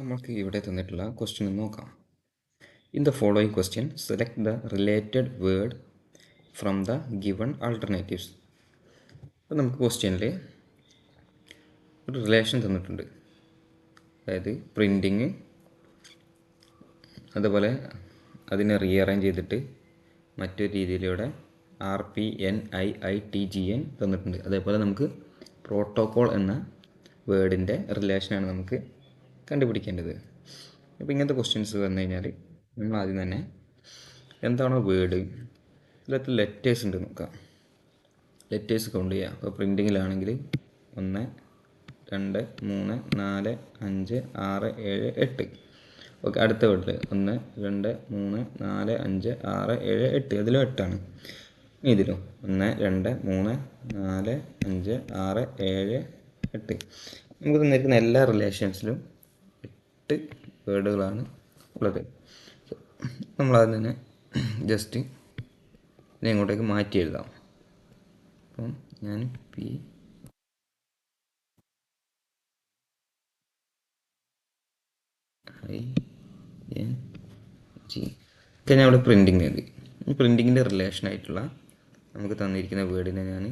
നമുക്ക് ഇവിടെ തന്നിട്ടുള്ള ക്വസ്റ്റ്യൻ നോക്കാം. In the following question select the related word from the given alternatives. അപ്പോൾ നമുക്ക് ക്വസ്റ്റ്യനിൽ ഒരു റിലേഷൻ തന്നിട്ടുണ്ട്. അതായത് പ്രിൻറ്റിങ്, അതുപോലെ അതിനെ റീഅറേഞ്ച് ചെയ്തിട്ട് മറ്റൊരു രീതിയിലൂടെ RPNIITGN തന്നിട്ടുണ്ട്. അതേപോലെ നമുക്ക് പ്രോട്ടോകോൾ എന്ന വേർഡിൻ്റെ റിലേഷനാണ് നമുക്ക് കണ്ടുപിടിക്കേണ്ടത്. അപ്പോൾ ഇങ്ങനത്തെ ക്വസ്റ്റ്യൻസ് വന്നു കഴിഞ്ഞാൽ നമ്മൾ ആദ്യം തന്നെ എന്താണോ വേർഡ്, ഇതിലത്തെ ലെറ്റേഴ്സ് ഉണ്ട് നോക്കാം. ലെറ്റേഴ്സ് കൗണ്ട് ചെയ്യുക. അപ്പോൾ പ്രിൻറ്റിങ്ങിലാണെങ്കിൽ 1 2 3 4 5 6 7 8. ഓക്കെ, അടുത്ത വേർഡിൽ 1 2 3 4 5 6 7 8. ഇതിലും 8ആണ്. ഇതിലും 1 2 3 4 5 6 7 8. നമുക്ക് തന്നിരിക്കുന്ന എല്ലാ റിലേഷൻസിലും 8 വേർഡുകളാണ് ഉള്ളത്. നമ്മളതിൽ തന്നെ ജസ്റ്റ് ഇതിനെ ഇങ്ങോട്ടേക്ക് മാറ്റി എഴുതാം. അപ്പം ഞാൻ PING ഒക്കെ ഞാൻ ഇവിടെ പ്രിൻറ്റിങ് എഴുതി. ഈ പ്രിൻറ്റിങ്ങിൻ്റെ റിലേഷനായിട്ടുള്ള നമുക്ക് തന്നിരിക്കുന്ന വേർഡിനെ ഞാൻ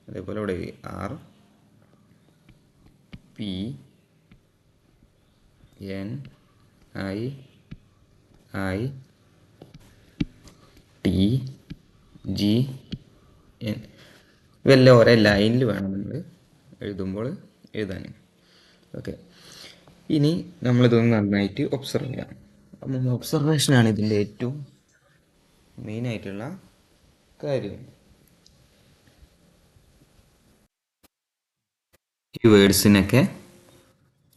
അതേപോലെ ഇവിടെ എഴുതി RPNIITGN. ഇതെല്ലാം ഒരേ ലൈനിൽ വേണം നമ്മൾ എഴുതുമ്പോൾ എഴുതാൻ. ഓക്കെ, ഇനി നമ്മളിതൊന്ന് നന്നായിട്ട് ഒബ്സർവ് ചെയ്യാം. അപ്പം ഒബ്സർവേഷനാണ് ഇതിൻ്റെ ഏറ്റവും മെയിനായിട്ടുള്ള കാര്യം. ഈ വേർഡ്സിനൊക്കെ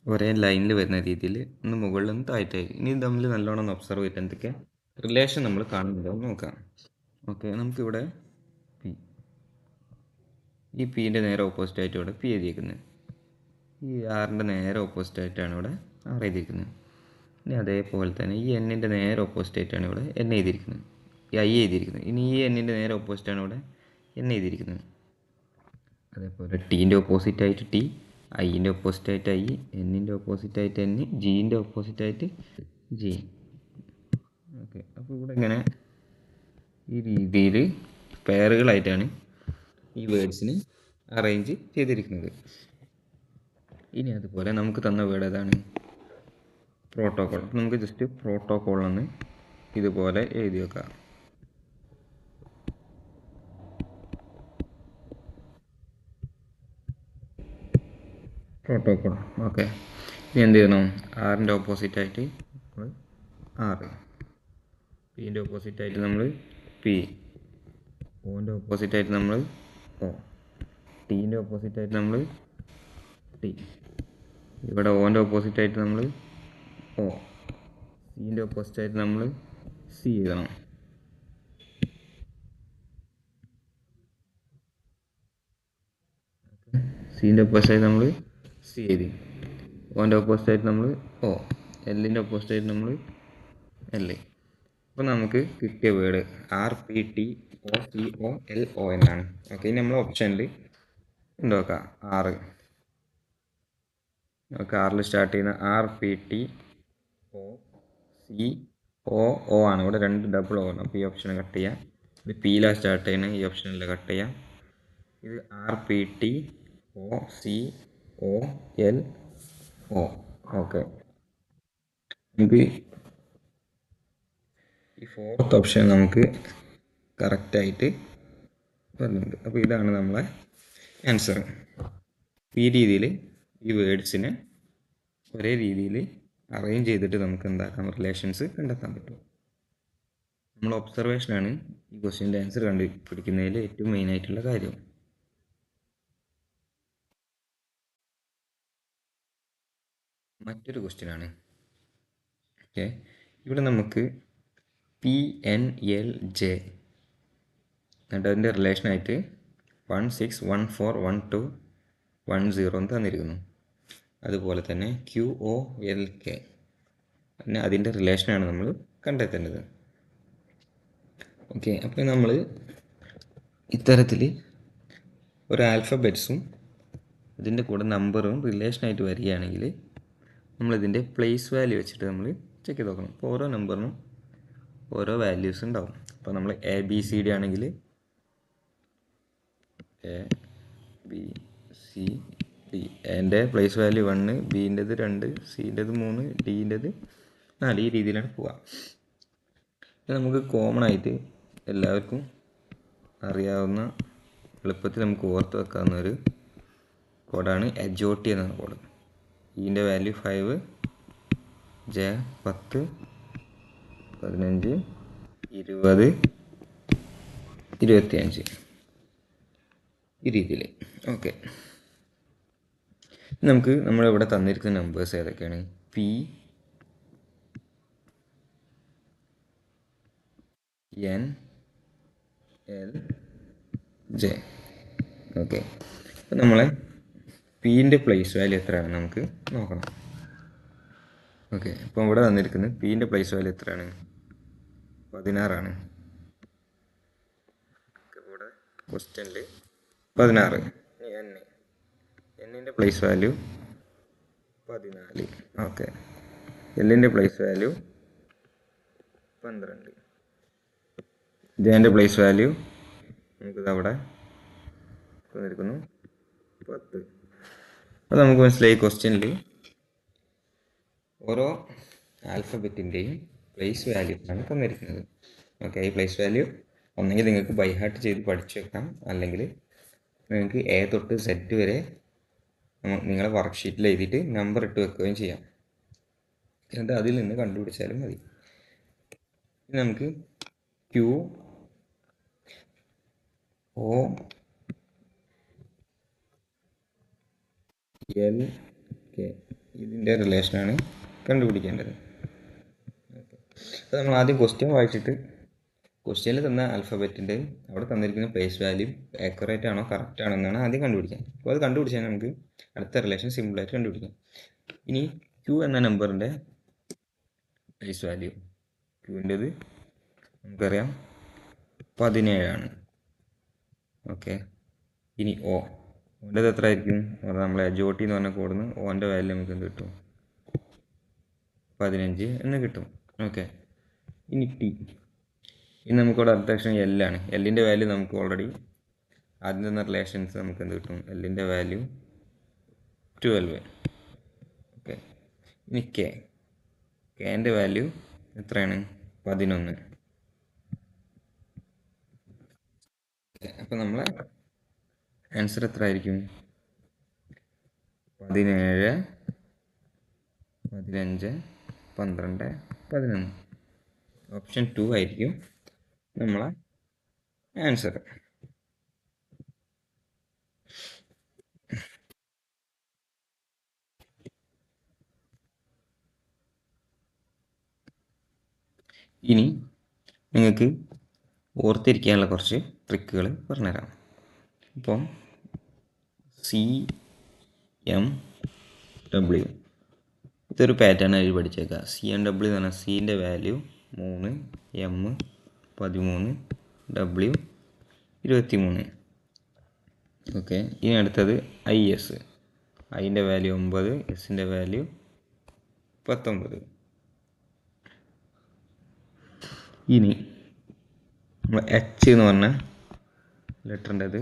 ഒരേ ലൈനിൽ വരുന്ന രീതിയിൽ ഒന്ന് മുകളിൽ നിന്ന് താഴ്ത്തായി. ഇനി തമ്മിൽ നല്ലോണം ഒന്ന് ഒബ്സർവ് ചെയ്തിട്ട് എന്തൊക്കെ റിലേഷൻ നമ്മൾ കാണുന്നുണ്ടോ നോക്കാം. ഓക്കെ, നമുക്കിവിടെ ഈ Pൻ്റെ നേരെ ഓപ്പോസിറ്റായിട്ട് ഇവിടെ P എഴുതിയിരിക്കുന്നത്. ഈ ആറിൻ്റെ നേരെ ഓപ്പോസിറ്റായിട്ടാണ് ഇവിടെ R എഴുതിയിരിക്കുന്നത്. ഇനി അതേപോലെ തന്നെ ഈ Nൻ്റെ നേരെ ഓപ്പോസിറ്റായിട്ടാണ് ഇവിടെ N എഴുതിയിരിക്കുന്നത്, ഈ I എഴുതിയിരിക്കുന്നത്. ഇനി ഈ Nൻ്റെ നേരെ ഓപ്പോസിറ്റാണ് ഇവിടെ N എഴുതിയിരിക്കുന്നത്. അതേപോലെ ടീൻ്റെ ഓപ്പോസിറ്റായിട്ട് T, ഐൻ്റെ ഓപ്പോസിറ്റായിട്ട് I, എന്നിൻ്റെ ഓപ്പോസിറ്റായിട്ട് N, ജീൻ്റെ ഓപ്പോസിറ്റായിട്ട് G. ഓക്കെ, അപ്പോൾ ഇവിടെ ഇങ്ങനെ ഈ രീതിയിൽ പെയറുകളായിട്ടാണ് ഈ വേർഡ്സിന് അറേഞ്ച് ചെയ്തിരിക്കുന്നത്. ഇനി അതുപോലെ നമുക്ക് തന്ന വേർഡ് ഏതാണ്? പ്രോട്ടോകോൾ. നമുക്ക് ജസ്റ്റ് പ്രോട്ടോകോൾ എന്ന് ഇതുപോലെ എഴുതി വെക്കാം. പ്രോട്ടോകോൾ. ഓക്കെ, ഇനി എന്ത് ചെയ്യണം? ആറിൻ്റെ ഓപ്പോസിറ്റായിട്ട് R, Pൻ്റെ ഓപ്പോസിറ്റായിട്ട് നമ്മൾ P, Oൻ്റെ ഓപ്പോസിറ്റായിട്ട് നമ്മൾ O, ടീൻ്റെ ഓപ്പോസിറ്റായിട്ട് നമ്മൾ T, ഇവിടെ Oൻ്റെ ഓപ്പോസിറ്റായിട്ട് നമ്മൾ O, സീൻ്റെ ഓപ്പോസിറ്റായിട്ട് നമ്മൾ C എഴുതണം. സീൻ്റെ ഓപ്പോസിറ്റായിട്ട് നമ്മൾ C എഴുതി. Oൻ്റെ ഓപ്പോസിറ്റായിട്ട് നമ്മൾ O, എല്ലിൻ്റെ ഓപ്പോസിറ്റായിട്ട് നമ്മൾ L. അപ്പോൾ നമുക്ക് കിട്ടിയ വേർഡ് RPTOCOLO എന്നാണ്. ഓക്കെ, ഇനി നമ്മൾ ഓപ്ഷനിൽ ഉണ്ടാക്കാം R. ഓക്കെ, ആറിൽ സ്റ്റാർട്ട് ചെയ്യുന്ന RPTOCOO ആണ്. ഇവിടെ 2 ഡബിൾ O ആണ്. അപ്പോൾ ഈ ഓപ്ഷൻ കട്ട് ചെയ്യാം. ഇത് Pയിലാണ് സ്റ്റാർട്ട് ചെയ്യുന്നത്, ഈ ഓപ്ഷനിൽ കട്ട് ചെയ്യാം. ഇത് RPTOCOLO. ഓക്കെ, നമുക്ക് ഈ 4th ഓപ്ഷൻ നമുക്ക് കറക്റ്റായിട്ട് വരുന്നുണ്ട്. അപ്പോൾ ഇതാണ് നമ്മളെ ആൻസർ. ഈ രീതിയിൽ ഈ വേർഡ്സിനെ ഒരേ രീതിയിൽ അറേഞ്ച് ചെയ്തിട്ട് നമുക്ക് എന്താക്കാം, റിലേഷൻസ് കണ്ടെത്താൻ പറ്റും. നമ്മൾ ഒബ്സർവേഷനാണ് ഈ ക്വസ്റ്റ്യൻ്റെ ആൻസർ കണ്ടുപിടിക്കുന്നതിൽ ഏറ്റവും മെയിനായിട്ടുള്ള കാര്യം. മറ്റൊരു ക്വസ്റ്റ്യനാണ്. ഓക്കെ, ഇവിടെ നമുക്ക് PNLJ എന്നിട്ട് അതിൻ്റെ റിലേഷനായിട്ട് 16141210 എന്ന് തന്നിരിക്കുന്നു. അതുപോലെ തന്നെ QOLK, പിന്നെ അതിൻ്റെ റിലേഷനാണ് നമ്മൾ കണ്ടെത്തേണ്ടത്. ഓക്കെ, അപ്പോൾ നമ്മൾ ഇത്തരത്തിൽ ഒരു ആൽഫബറ്റ്സും ഇതിൻ്റെ കൂടെ നമ്പറും റിലേഷനായിട്ട് വരികയാണെങ്കിൽ നമ്മളിതിൻ്റെ പ്ലേസ് വാല്യൂ വെച്ചിട്ട് നമ്മൾ ചെക്ക് ചെയ്ത് നോക്കണം. അപ്പോൾ ഓരോ നമ്പറിനും ഓരോ വാല്യൂസ് ഉണ്ടാവും. അപ്പോൾ നമ്മൾ ABCD ആണെങ്കിൽ ABCD, എൻ്റെ പ്ലേസ് വാല്യൂ 1, ബീൻ്റെത് 2, സീൻ്റെത് 3, ഡീൻ്റെത് 4, ഈ രീതിയിലാണ് പോവുക. ഇത് നമുക്ക് കോമൺ ആയിട്ട് എല്ലാവർക്കും അറിയാവുന്ന, എളുപ്പത്തിൽ നമുക്ക് ഓർത്ത് വെക്കാവുന്ന ഒരു കോഡാണ് HOT എന്നാണ് കോഡ്. ഈൻ്റെ വാല്യൂ 5, J 10, 15, 20, 25, ഈ രീതിയിൽ. ഓക്കെ, നമുക്ക് നമ്മളിവിടെ തന്നിരിക്കുന്ന നമ്പേഴ്സ് ഏതൊക്കെയാണ്? P, N, L, J. Okay, അപ്പോൾ നമ്മളെ പീൻ്റെ പ്ലേസ് വാല്യൂ എത്രയാണ് നമുക്ക് നോക്കണം. ഓക്കെ, അപ്പോൾ ഇവിടെ തന്നിരിക്കുന്നത് പീൻ്റെ പ്ലേസ് വാല്യൂ എത്രയാണ്? 16 ഇവിടെ ക്വസ്റ്റ്യനിൽ 16. എന്നിൻ്റെ പ്ലേസ് വാല്യൂ 14. ഓക്കെ, എല്ലിൻ്റെ പ്ലേസ് വാല്യൂ 12. ജെൻ്റെ പ്ലേസ് വാല്യൂ നമുക്കിത് അവിടെ തന്നിരിക്കുന്നു 10. അപ്പോൾ നമുക്ക് മനസ്സിലായി ക്വസ്റ്റ്യനിൽ ഓരോ ആൽഫബറ്റിൻ്റെയും പ്ലേസ് വാല്യൂസ് ആണ് തന്നിരിക്കുന്നത്. ഓക്കെ, ഈ പ്ലേസ് വാല്യൂ ഒന്നെങ്കിൽ നിങ്ങൾക്ക് ബൈ ഹാർട്ട് ചെയ്ത് പഠിച്ചു വെക്കാം, അല്ലെങ്കിൽ നിങ്ങൾക്ക് A തൊട്ട് Z വരെ നിങ്ങളെ വർക്ക്ഷീറ്റിൽ എഴുതിയിട്ട് നമ്പർ ഇട്ട് വെക്കുകയും ചെയ്യാം. എന്നിട്ട് അതിൽ നിന്ന് കണ്ടുപിടിച്ചാലും മതി. നമുക്ക് Q, O, L, K ഇതിൻ്റെ റിലേഷനാണ് കണ്ടുപിടിക്കേണ്ടത്. അപ്പോൾ നമ്മൾ ആദ്യം ക്വസ്റ്റ്യൻ വായിച്ചിട്ട് ക്വസ്റ്റ്യനിൽ തന്ന ആൽഫബറ്റിൻ്റെ അവിടെ തന്നിരിക്കുന്ന പ്ലേസ് വാല്യൂ ആക്യുറേറ്റ് ആണോ കറക്റ്റ് ആണോ എന്നാണ് ആദ്യം കണ്ടുപിടിക്കാൻ. അപ്പോൾ അത് കണ്ടുപിടിച്ചാൽ നമുക്ക് അടുത്ത റിലേഷൻ സിമ്പിളായിട്ട് കണ്ടുപിടിക്കാം. ഇനി Q എന്ന നമ്പറിൻ്റെ പ്ലേസ് വാല്യൂ, Qൻ്റെത് നമുക്കറിയാം 17. ഓക്കെ, ഇനി ഓൻ്റെത് എത്ര ആയിരിക്കും? അത് നമ്മളെ HOT എന്ന് പറഞ്ഞ കോഡിന്ന് ഓൻ്റെ വാല്യൂ നമുക്ക് എന്ത് കിട്ടും? 15 എന്ന് കിട്ടും. ഓക്കെ, ഇനി T. ഇനി നമുക്കിവിടെ അടുത്ത അക്ഷരം L ആണ്. എല്ലിൻ്റെ വാല്യൂ നമുക്ക് ഓൾറെഡി ആദ്യം തന്ന റിലേഷൻസ് നമുക്ക് എന്ത് കിട്ടും? എല്ലിൻ്റെ വാല്യൂ 12. ഓക്കെ, ഇനി Kൻ്റെ വാല്യൂ എത്രയാണ്? 11. അപ്പോൾ നമ്മളെ ആൻസർ എത്ര ആയിരിക്കും? 17, 15, 12, 11. ഓപ്ഷൻ 2 ആയിരിക്കും നമ്മളെ ആൻസർ. ഇനി നിങ്ങൾക്ക് ഓർത്തിരിക്കാനുള്ള കുറച്ച് ട്രിക്കുകൾ പറഞ്ഞുതരാം. ഇപ്പം CMW ഇതൊരു പാറ്റേൺ ആയി പഠിച്ചേക്കാം. CMW എന്ന് പറഞ്ഞാൽ സീൻ്റെ വാല്യൂ 3, M 13, W 23. ഓക്കെ, ഇനി അടുത്തത് IS. ഐൻ്റെ വാല്യൂ 9, എസിൻ്റെ വാല്യൂ 19. ഇനി H എന്ന് പറഞ്ഞ ലെറ്ററിൻ്റെത്,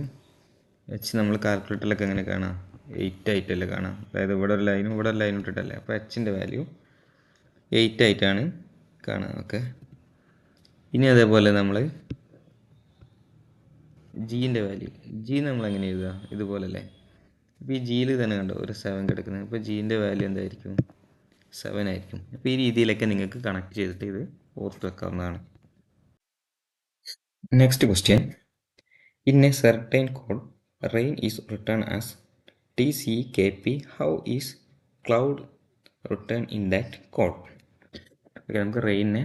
H നമ്മൾ കാൽക്കുലേറ്ററിലൊക്കെ എങ്ങനെ കാണാം? 8 ആയിട്ടല്ലേ കാണാം. അതായത് ഇവിടെ ഒരു ലൈനും ഇവിടെ ഒരു ലൈനും ഇട്ടിട്ടല്ലേ. അപ്പോൾ Hൻ്റെ വാല്യൂ 8 ആയിട്ടാണ് കാണാം. ഓക്കെ, ഇനി അതേപോലെ നമ്മൾ ജീൻ്റെ വാല്യൂ, ജി നമ്മൾ എങ്ങനെ എഴുതുക? ഇതുപോലല്ലേ. അപ്പോൾ ഈ ജിയിൽ തന്നെ കണ്ടോ ഒരു 7 കിടക്കുന്നത്. അപ്പോൾ ജീൻ്റെ വാല്യൂ എന്തായിരിക്കും? 7 ആയിരിക്കും. അപ്പോൾ ഈ രീതിയിലൊക്കെ നിങ്ങൾക്ക് കണക്ട് ചെയ്തിട്ട് ഇത് ഓർത്ത് വെക്കാവുന്നതാണ്. Next question. In a certain code rain is written as TCKP. How is cloud written in that code? Okay, നമുക്ക് റെയിനെ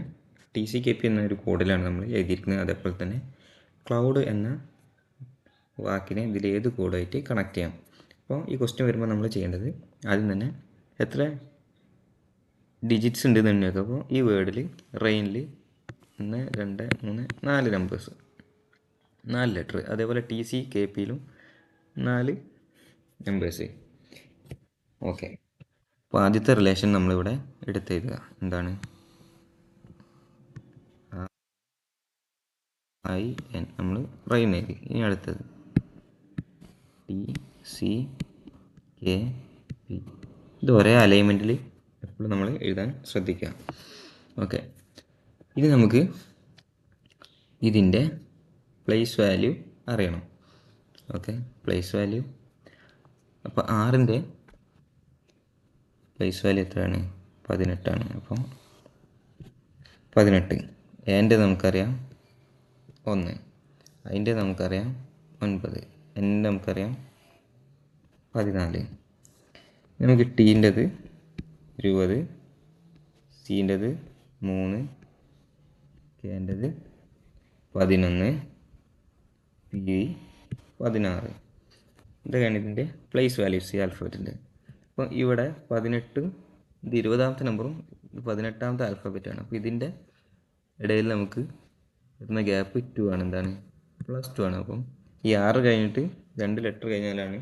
TCKP എന്നൊരു കോഡിലാണ് നമ്മൾ എഴുതിയിരിക്കുന്നത്. അതേപോലെ തന്നെ ക്ലൗഡ് എന്ന വാക്കിനെ ഇതിൽ ഏത് കോഡായിട്ട് കണക്ട് ചെയ്യാം. അപ്പോൾ ഈ ക്വസ്റ്റ്യൻ വരുമ്പോൾ നമ്മൾ ചെയ്യേണ്ടത് ആദ്യം തന്നെ എത്ര ഡിജിറ്റ്സ് ഉണ്ട് എന്ന് നോക്കുക. അപ്പോൾ ഈ വേർഡിൽ റെയിനിൽ 1, 2, 3, 4 നമ്പേഴ്സ്, 4 ലെറ്റർ. അതേപോലെ TCKPയിലും 4 നമ്പേഴ്സ്. ഓക്കെ, അപ്പോൾ ആദ്യത്തെ റിലേഷൻ നമ്മളിവിടെ എടുത്തെഴുതുക. എന്താണ്? IN നമ്മൾ റൈൻ എഴുതി. ഇനി അടുത്തത് TCKP. ഇത് ഒരേ അലൈൻമെൻറ്റിൽ എപ്പോഴും നമ്മൾ എഴുതാൻ ശ്രദ്ധിക്കുക. ഓക്കെ, ഇനി നമുക്ക് ഇതിൻ്റെ പ്ലേസ് വാല്യൂ അറിയണം. Okay, place value. അപ്പോൾ 6ൻ്റെ പ്ലേസ് വാല്യൂ എത്രയാണ്? 18 അപ്പോൾ 18. എൻ്റെ നമുക്കറിയാം 1, അതിൻ്റെ നമുക്കറിയാം 9, എൻ്റെ നമുക്കറിയാം 14. നമുക്ക് ടീൻ്റെത് 20, സീൻ്റെത് 3, കേൻ്റെത് 11, പി 16. ഇതൊക്കെയാണ് ഇതിൻ്റെ പ്ലേസ് വാല്യൂസ് ഈ ആൽഫബറ്റിൻ്റെ. അപ്പോൾ ഇവിടെ 18 ഇത് 20ാമത്തെ നമ്പറും 18ാമത്തെ ആൽഫബറ്റാണ്. അപ്പോൾ ഇതിൻ്റെ ഇടയിൽ നമുക്ക് വരുന്ന ഗ്യാപ്പ് 2 ആണ്. എന്താണ്? +2 ആണ്. അപ്പം ഈ 6 കഴിഞ്ഞിട്ട് 2 ലെറ്റർ കഴിഞ്ഞാലാണ്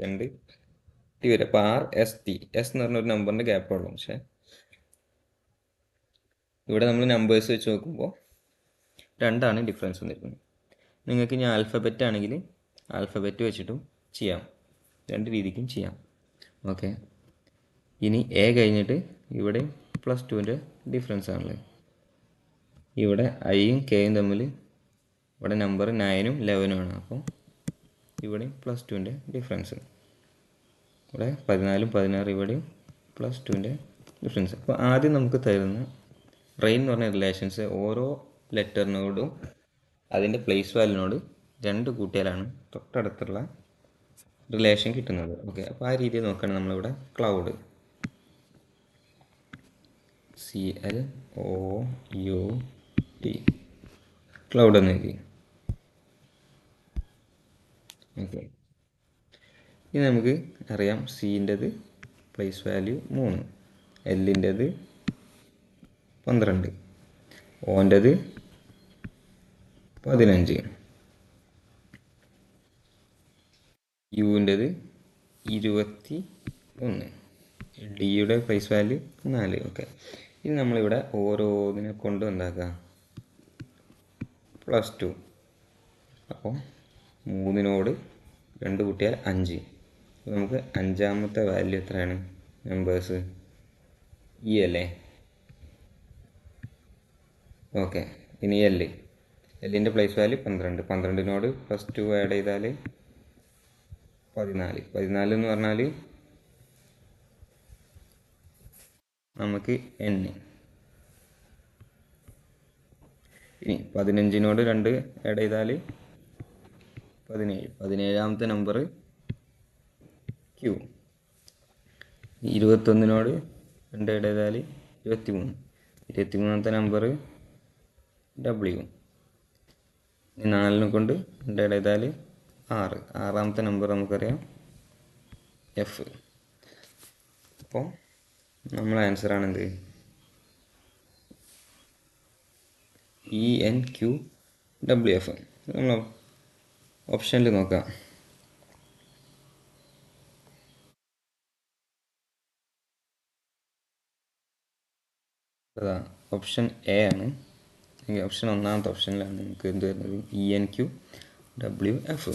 2 ടി വരിക. അപ്പോൾ RST എസ് എന്ന് പറഞ്ഞൊരു നമ്പറിൻ്റെ ഗ്യാപ്പുള്ളൂ. പക്ഷേ ഇവിടെ നമ്മൾ നമ്പേഴ്സ് വെച്ച് നോക്കുമ്പോൾ 2 ആണ് ഡിഫറൻസ് വന്നിരിക്കുന്നത്. നിങ്ങൾക്ക് ഇനി ആൽഫബറ്റ് ആണെങ്കിൽ ആൽഫബറ്റ് വെച്ചിട്ടും ചെയ്യാം, 2 രീതിക്കും ചെയ്യാം. ഓക്കെ, ഇനി എ കഴിഞ്ഞിട്ട് ഇവിടെ +2ൻ്റെ ഡിഫറൻസ് ആണുള്ളത്. ഇവിടെ ഐയും കെയും തമ്മിൽ ഇവിടെ നമ്പർ 9ഉം 11ഉം ആണ്. അപ്പോൾ ഇവിടെ +2ൻ്റെ ഡിഫറൻസ്. ഇവിടെ 14ഉം 16 ഇവിടെയും +2ൻ്റെ ഡിഫറൻസ്. അപ്പോൾ ആദ്യം നമുക്ക് തരുന്ന റെയിൻ എന്ന് പറഞ്ഞ റിലേഷൻസ് ഓരോ ലെറ്ററിനോടും അതിൻ്റെ പ്ലേസ് വാല്യൂനോട് 2 കൂട്ടിയാലാണ് തൊട്ടടുത്തുള്ള റിലേഷൻ കിട്ടുന്നത്. ഓക്കെ, അപ്പോൾ ആ രീതിയിൽ നോക്കുകയാണെങ്കിൽ നമ്മളിവിടെ ക്ലൗഡ് CLOUD ക്ലൗഡ് എന്ന് എഴുതി. ഓക്കെ, ഇനി നമുക്ക് അറിയാം സീൻ്റെത് പ്ലേസ് വാല്യൂ 3, എല്ലിൻ്റെത് 12, ഓൻ്റെത് 15, യുവിൻ്റെത് 21, ഡിയുടെ പ്ലേസ് വാല്യൂ 4. ഓക്കെ, ഇനി നമ്മളിവിടെ ഓരോന്നിനെ കൊണ്ട് എന്താക്കുക? +2. അപ്പോൾ 3നോട് 2 കൂട്ടിയാൽ 5. നമുക്ക് 5ാമത്തെ വാല്യൂ എത്രയാണ്? നമ്പേഴ്സ് ഇ അല്ലേ? ഓക്കെ, ഇനി എല്ലിൻ്റെ പ്ലേസ് വാല്യൂ 12. 12നോട് +2 ആഡ് ചെയ്താൽ 14. 14 എന്ന് പറഞ്ഞാൽ നമുക്ക് N. ഇനി 15നോട് 2 ആഡ് ചെയ്താൽ 17. 17ാമത്തെ നമ്പർ Q. 21നോട് 2 ആഡ് ചെയ്താൽ 23. 23ാമത്തെ നമ്പർ W. 4നെ കൊണ്ട് 2 ആഡ് ചെയ്താൽ 6. 6ാമത്തെ നമ്പർ നമുക്കറിയാം F. അപ്പോൾ നമ്മളെ ആൻസറാണെന്ത്? ENQWF. നമ്മൾ ഓപ്ഷനിൽ നോക്കാം. അതാ ഓപ്ഷൻ എ ആണ്. ഓപ്ഷൻ 1ാമത്തെ ഓപ്ഷനിലാണ് നമുക്ക് എന്ത് വരുന്നത്? ENQWF.